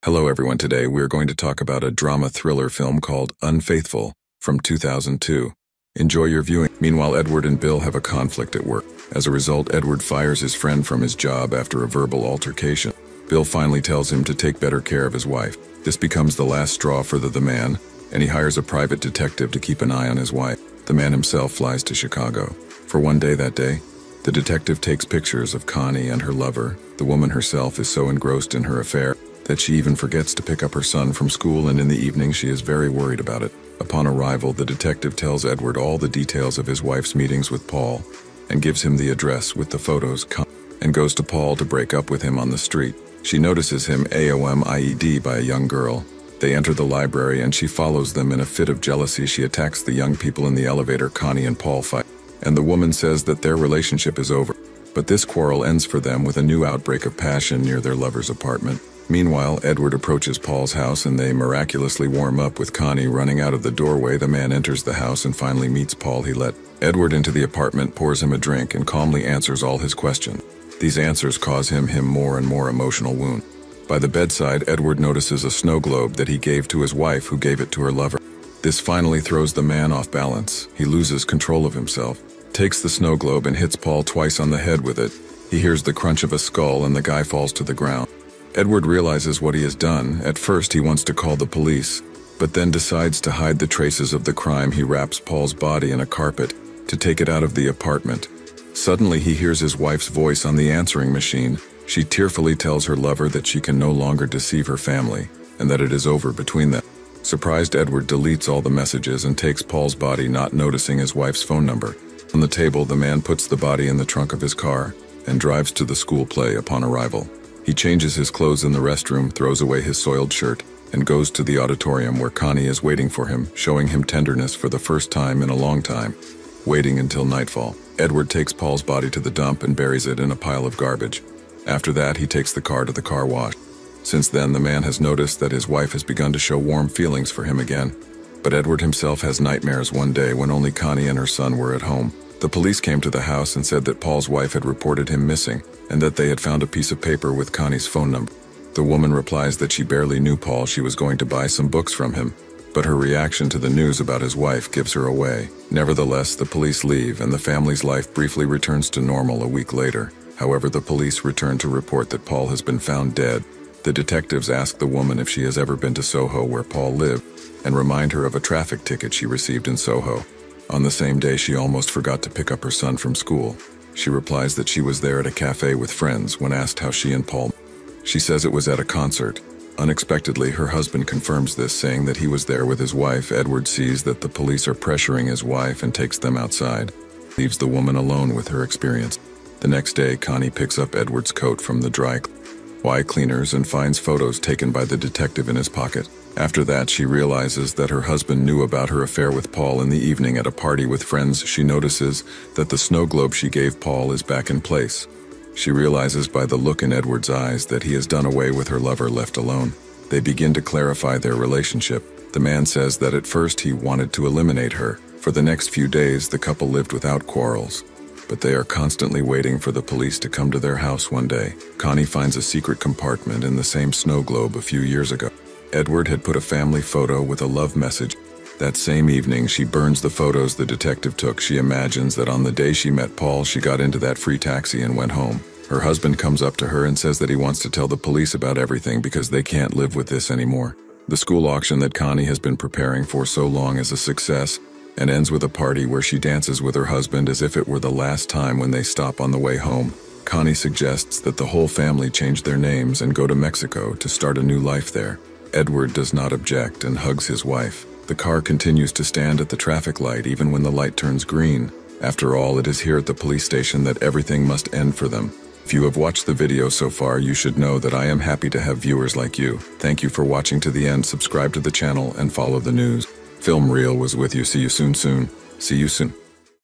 Hello everyone, today we're going to talk about a drama thriller film called Unfaithful from 2002. Enjoy your viewing. Meanwhile, Edward and Bill have a conflict at work. As a result, Edward fires his friend from his job after a verbal altercation. Bill finally tells him to take better care of his wife. This becomes the last straw for the man, and he hires a private detective to keep an eye on his wife. The man himself flies to Chicago. For one day that day, the detective takes pictures of Connie and her lover. The woman herself is so engrossed in her affair that she even forgets to pick up her son from school, and in the evening she is very worried about it. Upon arrival, the detective tells Edward all the details of his wife's meetings with Paul and gives him the address with the photos and goes to Paul to break up with him on the street. She notices him AOMIED by a young girl. They enter the library and she follows them. In a fit of jealousy, she attacks the young people in the elevator. Connie and Paul fight, and the woman says that their relationship is over. But this quarrel ends for them with a new outbreak of passion near their lover's apartment. Meanwhile, Edward approaches Paul's house and they miraculously warm up with Connie running out of the doorway. The man enters the house and finally meets Paul. He let Edward into the apartment, pours him a drink, and calmly answers all his questions. These answers cause him more and more emotional wound. By the bedside, Edward notices a snow globe that he gave to his wife, who gave it to her lover. This finally throws the man off balance. He loses control of himself, takes the snow globe and hits Paul twice on the head with it. He hears the crunch of a skull and the guy falls to the ground. Edward realizes what he has done. At first he wants to call the police, but then decides to hide the traces of the crime. He wraps Paul's body in a carpet to take it out of the apartment. Suddenly he hears his wife's voice on the answering machine. She tearfully tells her lover that she can no longer deceive her family and that it is over between them. Surprised, Edward deletes all the messages and takes Paul's body, not noticing his wife's phone number. On the table, the man puts the body in the trunk of his car and drives to the school play. Upon arrival, he changes his clothes in the restroom, throws away his soiled shirt, and goes to the auditorium where Connie is waiting for him, showing him tenderness for the first time in a long time. Waiting until nightfall, Edward takes Paul's body to the dump and buries it in a pile of garbage. After that, he takes the car to the car wash. Since then, the man has noticed that his wife has begun to show warm feelings for him again. But Edward himself has nightmares one day when only Connie and her son were at home. The police came to the house and said that Paul's wife had reported him missing and that they had found a piece of paper with Connie's phone number. The woman replies that she barely knew Paul. She was going to buy some books from him, but her reaction to the news about his wife gives her away. Nevertheless, the police leave and the family's life briefly returns to normal a week later. However, the police return to report that Paul has been found dead. The detectives ask the woman if she has ever been to Soho, where Paul lived, and remind her of a traffic ticket she received in Soho. On the same day, she almost forgot to pick up her son from school. She replies that she was there at a cafe with friends. When asked how she and Paul, she says it was at a concert. Unexpectedly, her husband confirms this, saying that he was there with his wife. Edward sees that the police are pressuring his wife and takes them outside, leaves the woman alone with her experience. The next day, Connie picks up Edward's coat from the dry cleaners and finds photos taken by the detective in his pocket. After that, she realizes that her husband knew about her affair with Paul. In the evening at a party with friends, she notices that the snow globe she gave Paul is back in place. She realizes by the look in Edward's eyes that he has done away with her lover, left alone. They begin to clarify their relationship. The man says that at first he wanted to eliminate her. For the next few days, the couple lived without quarrels, but they are constantly waiting for the police to come to their house. One day, Connie finds a secret compartment in the same snow globe a few years ago. Edward had put a family photo with a love message. That same evening, she burns the photos the detective took. She imagines that on the day she met Paul, she got into that free taxi and went home. Her husband comes up to her and says that he wants to tell the police about everything because they can't live with this anymore. The school auction that Connie has been preparing for so long is a success and ends with a party where she dances with her husband as if it were the last time. When they stop on the way home, Connie suggests that the whole family change their names and go to Mexico to start a new life there. Edward does not object and hugs his wife. The car continues to stand at the traffic light even when the light turns green. After all, it is here at the police station that everything must end for them. If you have watched the video so far, you should know that I am happy to have viewers like you. Thank you for watching to the end. Subscribe to the channel and follow the news. Film Reel was with you. See you soon. See you soon.